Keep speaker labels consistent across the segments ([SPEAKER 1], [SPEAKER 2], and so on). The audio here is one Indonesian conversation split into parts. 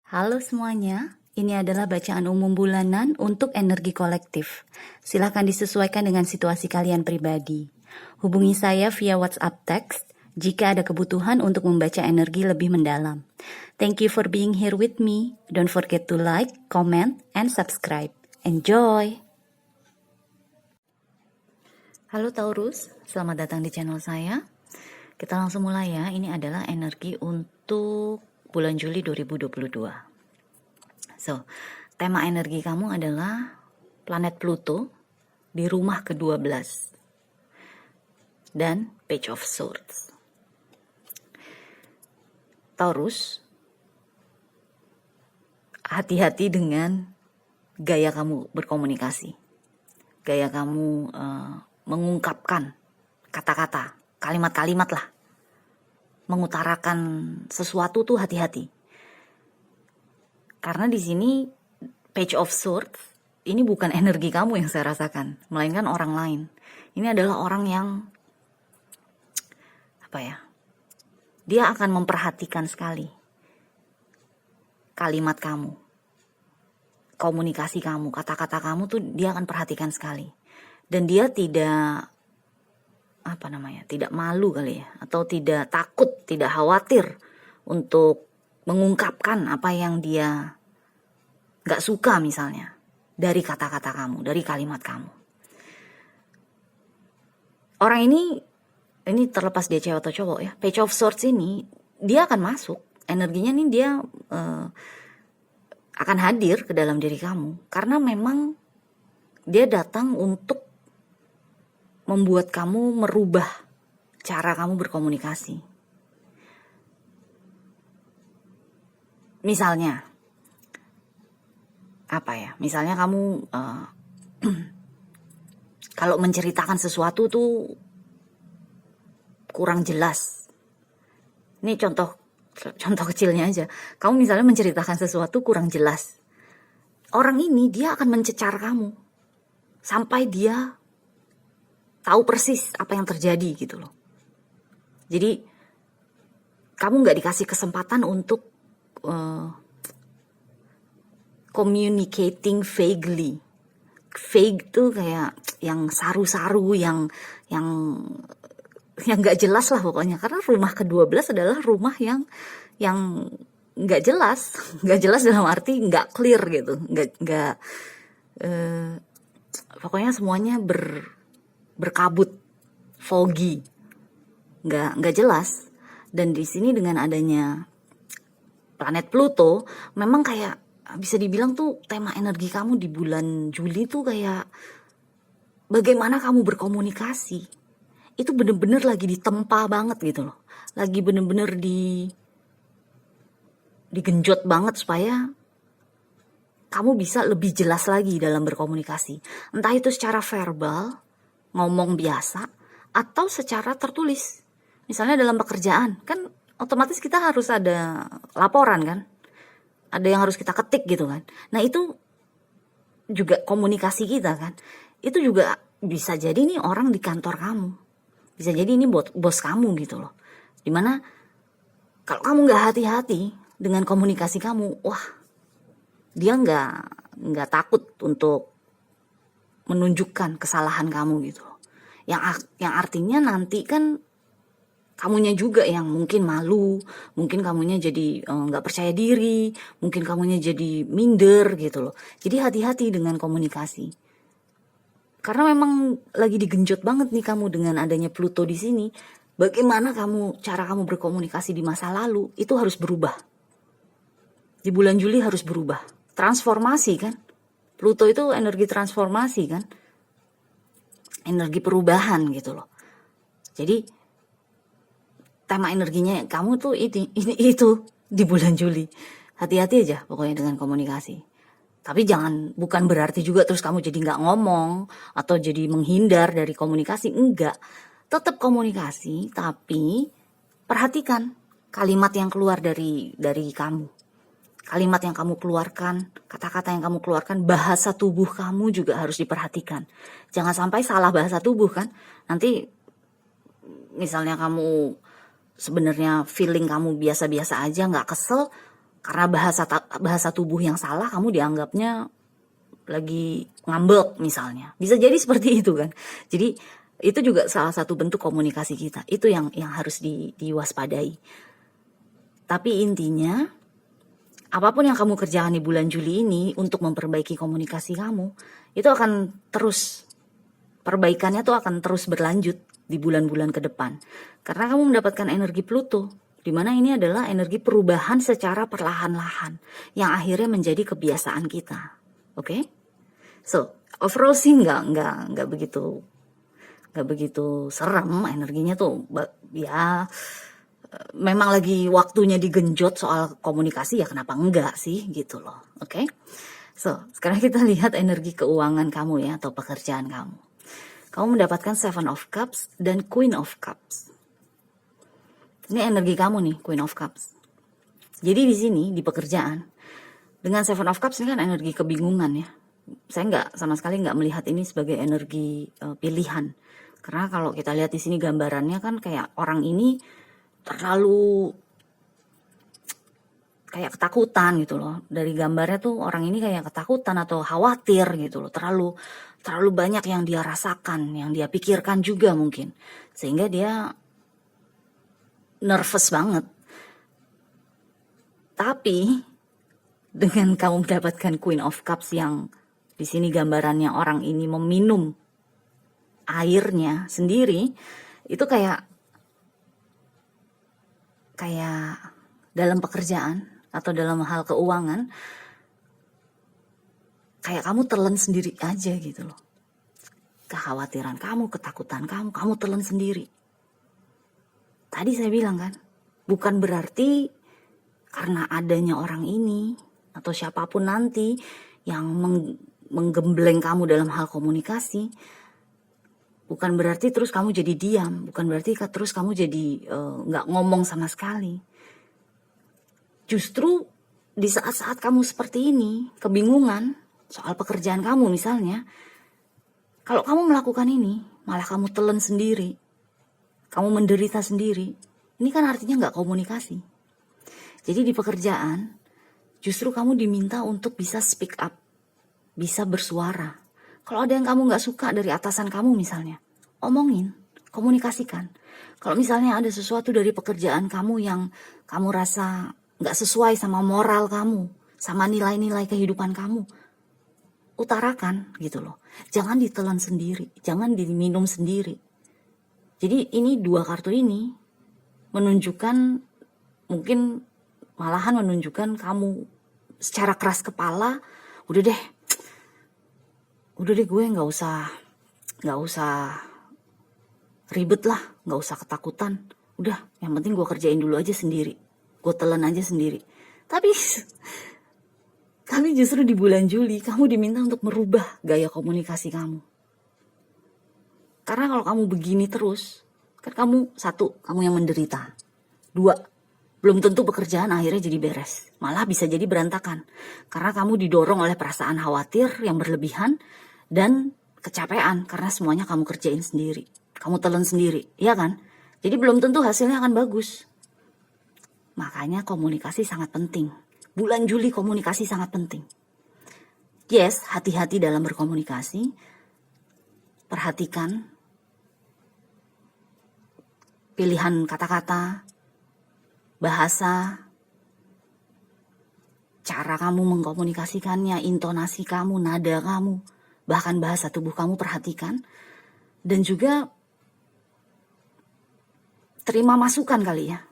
[SPEAKER 1] Halo semuanya, ini adalah bacaan umum bulanan untuk energi kolektif. Silakan disesuaikan dengan situasi kalian pribadi. Hubungi saya via WhatsApp text jika ada kebutuhan untuk membaca energi lebih mendalam. Thank you for being here with me. Don't forget to like, comment, and subscribe. Enjoy! Halo Taurus, selamat datang di channel saya. Kita langsung mulai ya. Ini adalah energi untuk bulan Juli 2022. So, tema energi kamu adalah planet Pluto di rumah ke-12 dan Page of Swords. Taurus, hati-hati dengan gaya kamu berkomunikasi, gaya kamu mengungkapkan kata-kata, kalimat-kalimat lah, mengutarakan sesuatu tuh hati-hati. Karena di sini Page of Swords ini bukan energi kamu yang saya rasakan, melainkan orang lain. Ini adalah orang yang dia akan memperhatikan sekali kalimat kamu, komunikasi kamu, kata-kata kamu tuh dia akan perhatikan sekali. Dan dia tidak tidak malu kali ya, atau tidak takut, tidak khawatir untuk mengungkapkan apa yang dia gak suka misalnya dari kata-kata kamu, dari kalimat kamu. Orang ini terlepas dia cewek atau cowok ya, Page of Swords ini dia akan masuk, energinya nih dia akan hadir ke dalam diri kamu, karena memang dia datang untuk membuat kamu merubah cara kamu berkomunikasi. Misalnya, misalnya kamu kalau menceritakan sesuatu tuh kurang jelas. Ini contoh kecilnya aja. Kamu misalnya menceritakan sesuatu kurang jelas. Orang ini dia akan mencecar kamu sampai dia tahu persis apa yang terjadi gitu loh. Jadi kamu nggak dikasih kesempatan untuk communicating vaguely. Vague tuh kayak yang saru-saru, yang nggak jelas lah pokoknya. Karena rumah ke-12 adalah rumah yang nggak jelas, dalam arti nggak clear gitu, pokoknya semuanya berkabut, foggy, nggak jelas. Dan di sini dengan adanya planet Pluto, memang kayak bisa dibilang tuh tema energi kamu di bulan Juli tuh kayak bagaimana kamu berkomunikasi. Itu bener-bener lagi ditempa banget gitu loh. Lagi bener-bener digenjot banget supaya kamu bisa lebih jelas lagi dalam berkomunikasi. Entah itu secara verbal, ngomong biasa, atau secara tertulis. Misalnya dalam pekerjaan, kan otomatis kita harus ada laporan kan, ada yang harus kita ketik gitu kan. Nah itu juga komunikasi kita kan. Itu juga bisa jadi nih orang di kantor kamu, bisa jadi ini bos kamu gitu loh. Dimana kalau kamu nggak hati-hati dengan komunikasi kamu, wah dia nggak takut untuk menunjukkan kesalahan kamu gitu loh. Yang artinya nanti kan kamunya juga yang mungkin malu, mungkin kamunya jadi nggak percaya diri, mungkin kamunya jadi minder gitu loh. Jadi hati-hati dengan komunikasi. Karena memang lagi digenjot banget nih kamu dengan adanya Pluto di sini. Bagaimana cara kamu berkomunikasi di masa lalu itu harus berubah. Di bulan Juli harus berubah. Transformasi kan. Pluto itu energi transformasi kan. Energi perubahan gitu loh. Jadi tema energinya kamu tuh itu di bulan Juli. Hati-hati aja pokoknya dengan komunikasi. Tapi bukan berarti juga terus kamu jadi nggak ngomong atau jadi menghindar dari komunikasi. Enggak. Tetap komunikasi, tapi perhatikan kalimat yang keluar dari kamu. Kalimat yang kamu keluarkan, kata-kata yang kamu keluarkan, bahasa tubuh kamu juga harus diperhatikan. Jangan sampai salah bahasa tubuh kan. Nanti misalnya kamu sebenarnya feeling kamu biasa-biasa aja, nggak kesel, karena bahasa tubuh yang salah kamu dianggapnya lagi ngambek misalnya. Bisa jadi seperti itu kan. Jadi itu juga salah satu bentuk komunikasi kita. Itu yang harus diwaspadai. Tapi intinya, apapun yang kamu kerjakan di bulan Juli ini untuk memperbaiki komunikasi kamu, itu akan terus, perbaikannya tuh akan terus berlanjut di bulan-bulan ke depan. Karena kamu mendapatkan energi Pluto, di mana ini adalah energi perubahan secara perlahan-lahan, yang akhirnya menjadi kebiasaan kita. Oke? So, overall sih nggak begitu serem energinya tuh. Ya, memang lagi waktunya digenjot soal komunikasi, ya kenapa enggak sih gitu loh. Oke? So, sekarang kita lihat energi keuangan kamu ya, atau pekerjaan kamu. Kamu mendapatkan Seven of Cups dan Queen of Cups. Ini energi kamu nih, Queen of Cups. Jadi di sini, di pekerjaan, dengan Seven of Cups ini kan energi kebingungan ya. Saya sama sekali nggak melihat ini sebagai energi pilihan. Karena kalau kita lihat di sini gambarannya kan kayak orang ini terlalu kayak ketakutan gitu loh. Dari gambarnya tuh orang ini kayak ketakutan atau khawatir gitu loh. Terlalu banyak yang dia rasakan, yang dia pikirkan juga mungkin. Sehingga dia nervous banget. Tapi dengan kamu mendapatkan Queen of Cups yang di sini gambarannya orang ini meminum airnya sendiri, itu kayak dalam pekerjaan atau dalam hal keuangan, kayak kamu telan sendiri aja gitu loh. Kekhawatiran kamu, ketakutan kamu telan sendiri. Tadi saya bilang kan, bukan berarti karena adanya orang ini atau siapapun nanti yang menggembleng kamu dalam hal komunikasi, bukan berarti terus kamu jadi diam, bukan berarti terus kamu jadi nggak ngomong sama sekali. Justru di saat-saat kamu seperti ini, kebingungan soal pekerjaan kamu misalnya, kalau kamu melakukan ini, malah kamu telan sendiri, kamu menderita sendiri, ini kan artinya nggak komunikasi. Jadi di pekerjaan, justru kamu diminta untuk bisa speak up, bisa bersuara. Kalau ada yang kamu nggak suka dari atasan kamu misalnya, omongin, komunikasikan. Kalau misalnya ada sesuatu dari pekerjaan kamu yang kamu rasa nggak sesuai sama moral kamu, sama nilai-nilai kehidupan kamu, utarakan gitu loh. Jangan ditelan sendiri, jangan diminum sendiri. Jadi ini dua kartu ini menunjukkan, mungkin malahan menunjukkan kamu secara keras kepala, udah deh gue nggak usah ribet lah, nggak usah ketakutan, udah yang penting gue kerjain dulu aja sendiri, gue telan aja sendiri. Tapi justru di bulan Juli kamu diminta untuk merubah gaya komunikasi kamu. Karena kalau kamu begini terus, kan kamu yang menderita. 2, belum tentu pekerjaan akhirnya jadi beres, malah bisa jadi berantakan. Karena kamu didorong oleh perasaan khawatir yang berlebihan dan kecapean karena semuanya kamu kerjain sendiri, kamu telan sendiri, ya kan? Jadi belum tentu hasilnya akan bagus. Makanya komunikasi sangat penting. Bulan Juli komunikasi sangat penting. Yes, hati-hati dalam berkomunikasi. Perhatikan pilihan kata-kata, bahasa, cara kamu mengkomunikasikannya, intonasi kamu, nada kamu, bahkan bahasa tubuh kamu perhatikan. Dan juga terima masukan kali ya.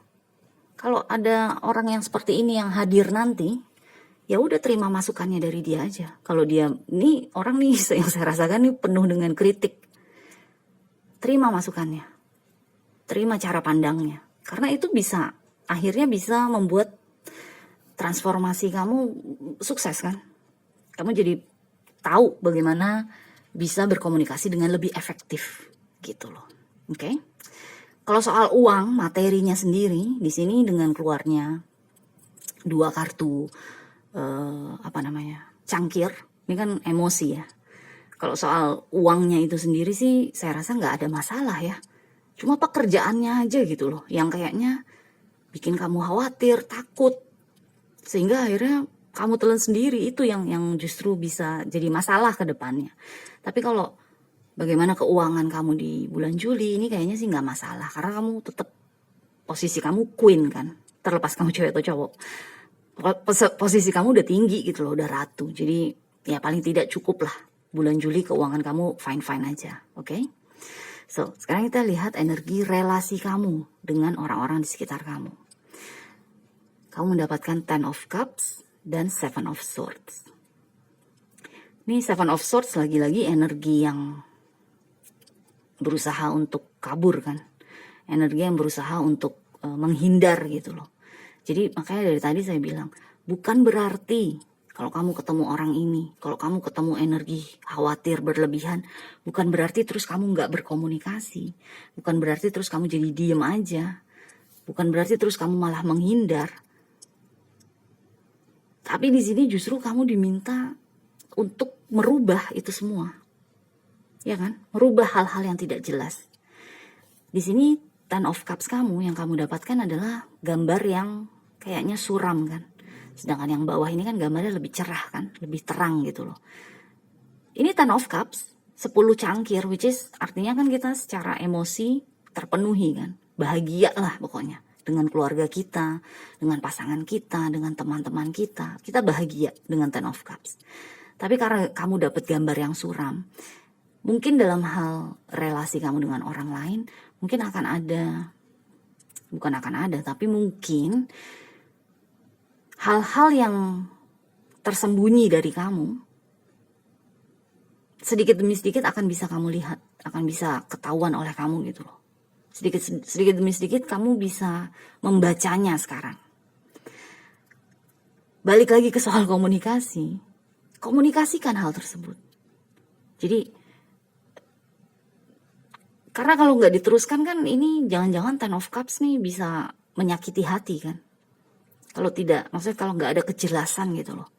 [SPEAKER 1] Kalau ada orang yang seperti ini yang hadir nanti, ya udah terima masukannya dari dia aja. Kalau dia, ini orang nih yang saya rasakan nih penuh dengan kritik, terima masukannya, terima cara pandangnya. Karena itu akhirnya bisa membuat transformasi kamu sukses kan. Kamu jadi tahu bagaimana bisa berkomunikasi dengan lebih efektif gitu loh. Oke? Kalau soal uang, materinya sendiri, di sini dengan keluarnya 2 kartu cangkir, ini kan emosi ya. Kalau soal uangnya itu sendiri sih saya rasa nggak ada masalah ya. Cuma pekerjaannya aja gitu loh, yang kayaknya bikin kamu khawatir, takut. Sehingga akhirnya kamu telan sendiri, itu yang justru bisa jadi masalah ke depannya. Tapi kalau bagaimana keuangan kamu di bulan Juli ini kayaknya sih nggak masalah, karena kamu tetap posisi kamu queen kan, terlepas kamu cewek atau cowok. Posisi kamu udah tinggi gitu loh, udah ratu. Jadi ya paling tidak cukup lah bulan Juli keuangan kamu fine-fine aja, oke? So, sekarang kita lihat energi relasi kamu dengan orang-orang di sekitar kamu. Kamu mendapatkan Ten of Cups dan Seven of Swords. Ini Seven of Swords lagi-lagi energi yang berusaha untuk kabur kan. Energi yang berusaha untuk menghindar gitu loh. Jadi makanya dari tadi saya bilang, bukan berarti kalau kamu ketemu orang ini, kalau kamu ketemu energi khawatir berlebihan, bukan berarti terus kamu nggak berkomunikasi. Bukan berarti terus kamu jadi diem aja. Bukan berarti terus kamu malah menghindar. Tapi di sini justru kamu diminta untuk merubah itu semua. Ya kan? Merubah hal-hal yang tidak jelas. Di sini Ten of Cups kamu yang kamu dapatkan adalah gambar yang kayaknya suram kan. Sedangkan yang bawah ini kan gambarnya lebih cerah kan, lebih terang gitu loh. Ini Ten of Cups, 10 cangkir, which is artinya kan kita secara emosi terpenuhi kan. Bahagia lah pokoknya. Dengan keluarga kita, dengan pasangan kita, dengan teman-teman kita. Kita bahagia dengan Ten of Cups. Tapi karena kamu dapat gambar yang suram, mungkin dalam hal relasi kamu dengan orang lain, mungkin akan ada, bukan akan ada, tapi mungkin hal-hal yang tersembunyi dari kamu, sedikit demi sedikit akan bisa kamu lihat, akan bisa ketahuan oleh kamu gitu loh. Sedikit demi sedikit kamu bisa membacanya sekarang. Balik lagi ke soal komunikasi, komunikasikan hal tersebut. Jadi, karena kalau nggak diteruskan kan ini jangan-jangan Ten of Cups nih bisa menyakiti hati kan. Kalau tidak, maksudnya kalau nggak ada kejelasan gitu loh.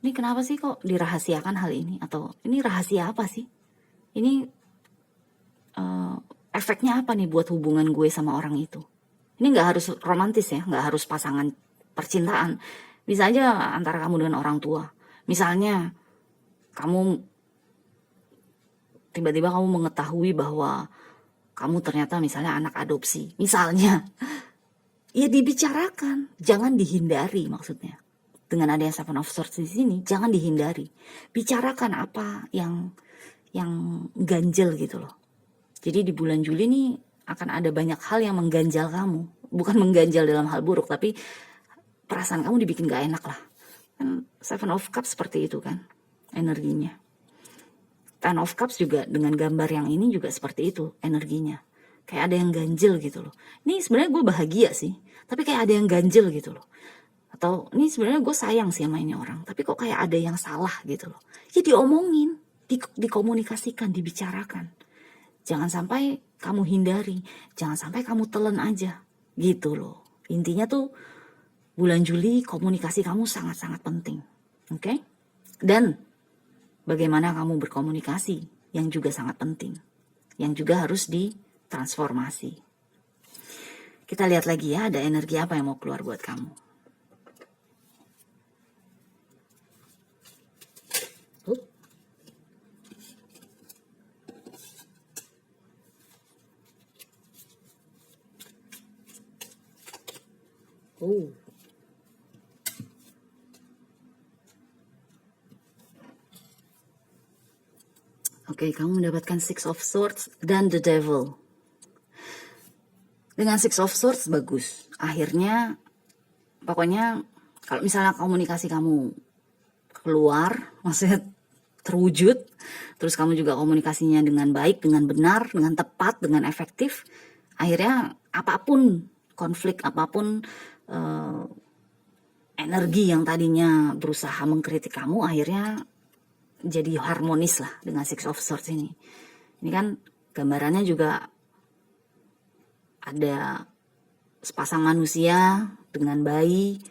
[SPEAKER 1] Ini kenapa sih kok dirahasiakan hal ini? Atau ini rahasia apa sih? Ini efeknya apa nih buat hubungan gue sama orang itu? Ini nggak harus romantis ya, nggak harus pasangan percintaan. Bisa aja antara kamu dengan orang tua. Misalnya, kamu tiba-tiba kamu mengetahui bahwa kamu ternyata misalnya anak adopsi. Misalnya, ya dibicarakan, jangan dihindari maksudnya. Dengan adanya Seven of Swords di sini, jangan dihindari. Bicarakan apa yang ganjel gitu loh. Jadi di bulan Juli nih akan ada banyak hal yang mengganjal kamu. Bukan mengganjal dalam hal buruk, tapi perasaan kamu dibikin gak enak lah. Kan Seven of Cups seperti itu kan energinya. Ten of Cups juga dengan gambar yang ini juga seperti itu energinya. Kayak ada yang ganjel gitu loh. Ini sebenarnya gue bahagia sih, tapi kayak ada yang ganjel gitu loh. Atau ini sebenarnya gue sayang sih sama ini orang, tapi kok kayak ada yang salah gitu loh. Ya diomongin, dikomunikasikan, dibicarakan. Jangan sampai kamu hindari, jangan sampai kamu telan aja gitu loh. Intinya tuh bulan Juli komunikasi kamu sangat-sangat penting. Oke? Dan bagaimana kamu berkomunikasi yang juga sangat penting. Yang juga harus ditransformasi. Kita lihat lagi ya, ada energi apa yang mau keluar buat kamu. Oke, kamu mendapatkan Six of Swords dan The Devil. Dengan Six of Swords bagus. Akhirnya, pokoknya kalau misalnya komunikasi kamu keluar, maksudnya terwujud, terus kamu juga komunikasinya dengan baik, dengan benar, dengan tepat, dengan efektif, akhirnya apapun konflik, apapun energi yang tadinya berusaha mengkritik kamu, akhirnya jadi harmonis lah dengan Six of Swords ini. Ini kan gambarannya juga ada sepasang manusia dengan bayi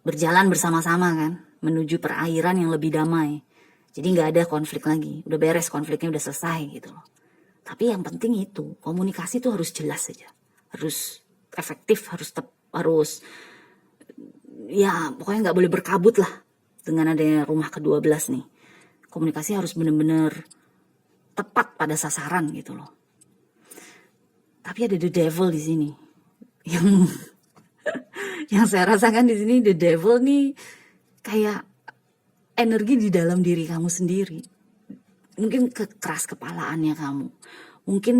[SPEAKER 1] berjalan bersama-sama kan, menuju perairan yang lebih damai. Jadi nggak ada konflik lagi, udah beres, konfliknya udah selesai gitu loh. Tapi yang penting itu komunikasi tuh harus jelas saja, harus efektif, harus ya pokoknya nggak boleh berkabut lah dengan adanya rumah ke-12 nih. Komunikasi harus bener-bener tepat pada sasaran gitu loh. Tapi ada the devil di sini. Yang saya rasakan di sini, the devil nih kayak energi di dalam diri kamu sendiri. Mungkin keras kepalaannya kamu. Mungkin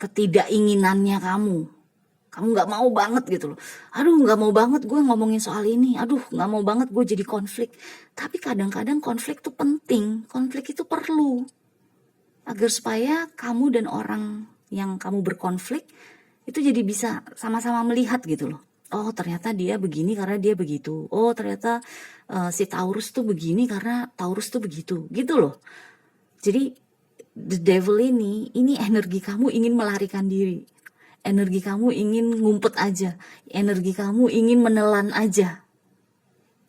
[SPEAKER 1] ketidakinginannya kamu. Kamu gak mau banget gitu loh. Aduh gak mau banget gue ngomongin soal ini. Aduh gak mau banget gue jadi konflik. Tapi kadang-kadang konflik itu penting. Konflik itu perlu. Agar supaya kamu dan orang yang kamu berkonflik itu jadi bisa sama-sama melihat gitu loh. Oh ternyata dia begini karena dia begitu. Oh ternyata si Taurus tuh begini karena Taurus tuh begitu. Gitu loh. Jadi the devil ini energi kamu ingin melarikan diri. Energi kamu ingin ngumpet aja. Energi kamu ingin menelan aja.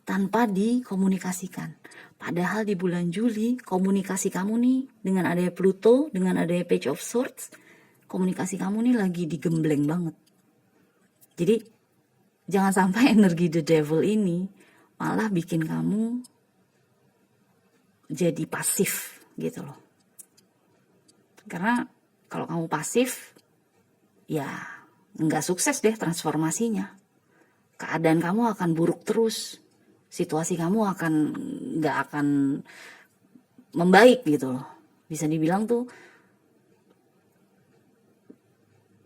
[SPEAKER 1] Tanpa dikomunikasikan. Padahal di bulan Juli, komunikasi kamu nih dengan adanya Pluto, dengan adanya Page of Swords, komunikasi kamu nih lagi digembleng banget. Jadi, jangan sampai energi the devil ini malah bikin kamu jadi pasif gitu loh. Karena kalau kamu pasif, ya nggak sukses deh transformasinya. Keadaan kamu akan buruk terus. Situasi kamu nggak akan membaik gitu loh. Bisa dibilang tuh,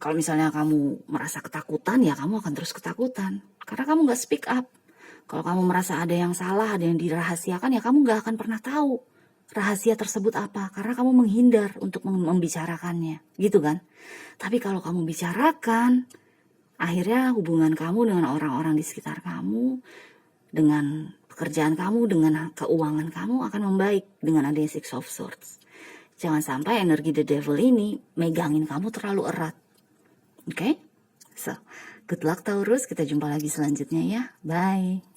[SPEAKER 1] kalau misalnya kamu merasa ketakutan, ya kamu akan terus ketakutan. Karena kamu nggak speak up. Kalau kamu merasa ada yang salah, ada yang dirahasiakan, ya kamu nggak akan pernah tahu rahasia tersebut apa. Karena kamu menghindar untuk membicarakannya. Gitu kan? Tapi kalau kamu bicarakan, akhirnya hubungan kamu dengan orang-orang di sekitar kamu, dengan pekerjaan kamu, dengan keuangan kamu akan membaik dengan adanya Six of Swords. Jangan sampai energi the devil ini megangin kamu terlalu erat. Oke? So, good luck Taurus. Kita jumpa lagi selanjutnya ya. Bye.